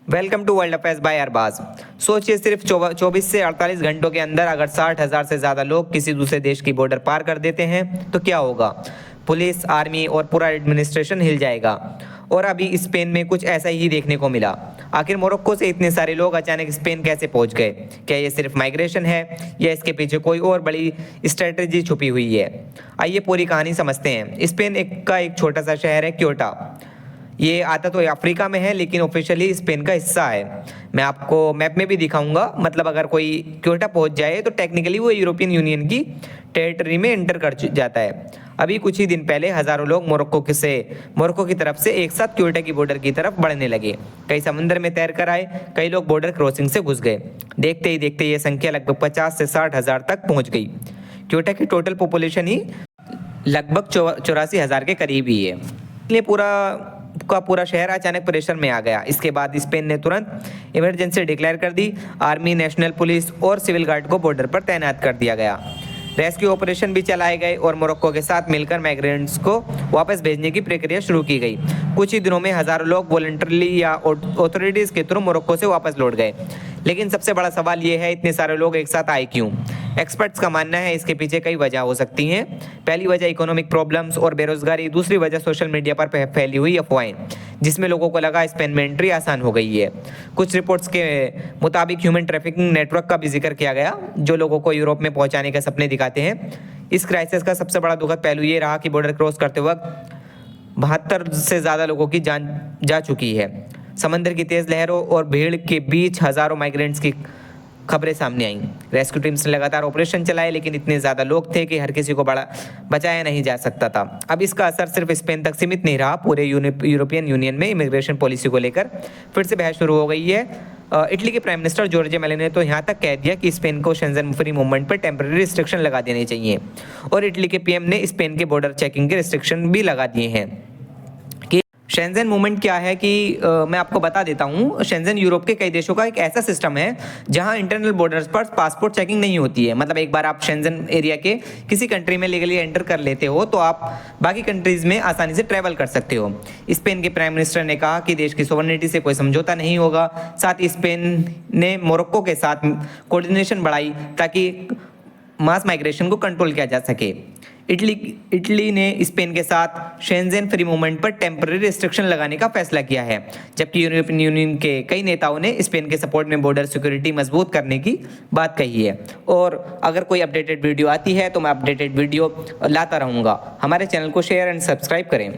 Welcome to world affairs by Arbaaz. सोचिए सिर्फ 24 से 48 घंटों के अंदर अगर 60,000 से ज़्यादा लोग किसी दूसरे देश की बॉर्डर पार कर देते हैं तो क्या होगा। पुलिस, आर्मी और पूरा एडमिनिस्ट्रेशन हिल जाएगा। और अभी स्पेन में कुछ ऐसा ही देखने को मिला। आखिर मोरक्को से इतने सारे लोग अचानक स्पेन कैसे पहुंच गए? क्या ये सिर्फ माइग्रेशन है या इसके पीछे कोई और बड़ी स्ट्रेटजी छुपी हुई है? आइए पूरी कहानी समझते हैं। स्पेन का एक छोटा सा शहर है क्योटा। ये आता तो अफ्रीका में है लेकिन ऑफिशियली स्पेन का हिस्सा है। मैं आपको मैप में भी दिखाऊंगा। मतलब अगर कोई क्योटा पहुंच जाए तो टेक्निकली वो यूरोपियन यूनियन की टेरिटरी में एंटर कर जाता है। अभी कुछ ही दिन पहले हजारों लोग मोरक्को की तरफ से एक साथ क्योटा की बॉर्डर की तरफ बढ़ने लगे। कई समुद्र में तैर कर आए, कई लोग बॉर्डर क्रॉसिंग से घुस गए। देखते ही देखते ये संख्या लगभग 50 से 60 हजार तक पहुंच गई। क्योटा की टोटल पॉपुलेशन ही लगभग 84,000 के करीब ही है। इसलिए पूरा शहर अचानक प्रेशर में आ गया। इसके बाद स्पेन ने तुरंत इमरजेंसी डिक्लेयर कर दी। आर्मी, नेशनल पुलिस और सिविल गार्ड को बॉर्डर पर तैनात कर दिया गया। रेस्क्यू ऑपरेशन भी चलाए गए और मोरक्को के साथ मिलकर माइग्रेंट्स को वापस भेजने की प्रक्रिया शुरू की गई। कुछ ही दिनों में हजारों लोग वॉलंटरली या अथॉरिटीज के थ्रू मोरक्को से वापस लौट गए। लेकिन सबसे बड़ा सवाल ये है, इतने सारे लोग एक साथ आए क्यों? एक्सपर्ट्स का मानना है इसके पीछे कई वजह हो सकती हैं। पहली वजह इकोनॉमिक प्रॉब्लम्स और बेरोजगारी, दूसरी वजह सोशल मीडिया पर फैली हुई अफवाहें जिसमें लोगों को लगा स्पेन में एंट्री आसान हो गई है। कुछ रिपोर्ट्स के मुताबिक ह्यूमन ट्रैफिकिंग नेटवर्क का भी जिक्र किया गया जो लोगों को यूरोप में पहुंचाने के सपने दिखाते हैं। इस क्राइसिस का सबसे बड़ा दुखद पहलू ये रहा कि बॉर्डर क्रॉस करते वक्त 72 से ज़्यादा लोगों की जान जा चुकी है। समंदर की तेज़ लहरों और भीड़ के बीच हज़ारों माइग्रेंट्स की खबरें सामने आईं। रेस्क्यू टीम्स ने लगातार ऑपरेशन चलाए लेकिन इतने ज़्यादा लोग थे कि हर किसी को बचाया नहीं जा सकता था। अब इसका असर सिर्फ स्पेन तक सीमित नहीं रहा। पूरे यूरोपियन यूनियन में इमिग्रेशन पॉलिसी को लेकर फिर से बहस शुरू हो गई है। इटली के प्राइम मिनिस्टर जॉर्जिया मेलोनी ने तो यहाँ तक कह दिया कि स्पेन को शेंजन फ्री मूवमेंट पर टेम्पररी रिस्ट्रिक्शन लगा देने चाहिए। और इटली के पीएम ने स्पेन के बॉर्डर चेकिंग के रिस्ट्रिक्शन भी लगा दिए हैं। शेंजन मूवमेंट क्या है कि मैं आपको बता देता हूँ। शेंजन यूरोप के कई देशों का एक ऐसा सिस्टम है जहाँ इंटरनल बॉर्डर्स पर पासपोर्ट चेकिंग नहीं होती है। मतलब एक बार आप शेंजन एरिया के किसी कंट्री में लीगली एंटर कर लेते हो तो आप बाकी कंट्रीज में आसानी से ट्रैवल कर सकते हो। स्पेन के प्राइम मिनिस्टर ने कहा कि देश की सोवरेनिटी से कोई समझौता नहीं होगा। साथ ही स्पेन ने मोरक्को के साथ कोऑर्डिनेशन बढ़ाई ताकि मास माइग्रेशन को कंट्रोल किया जा सके। इटली ने स्पेन के साथ शेंजन फ्री मूवमेंट पर टेम्पररी रिस्ट्रिक्शन लगाने का फैसला किया है, जबकि यूरोपियन यूनियन के कई नेताओं ने स्पेन के सपोर्ट में बॉर्डर सिक्योरिटी मजबूत करने की बात कही है। और अगर कोई अपडेटेड वीडियो आती है तो मैं अपडेटेड वीडियो लाता रहूँगा। हमारे चैनल को शेयर एंड सब्सक्राइब करें।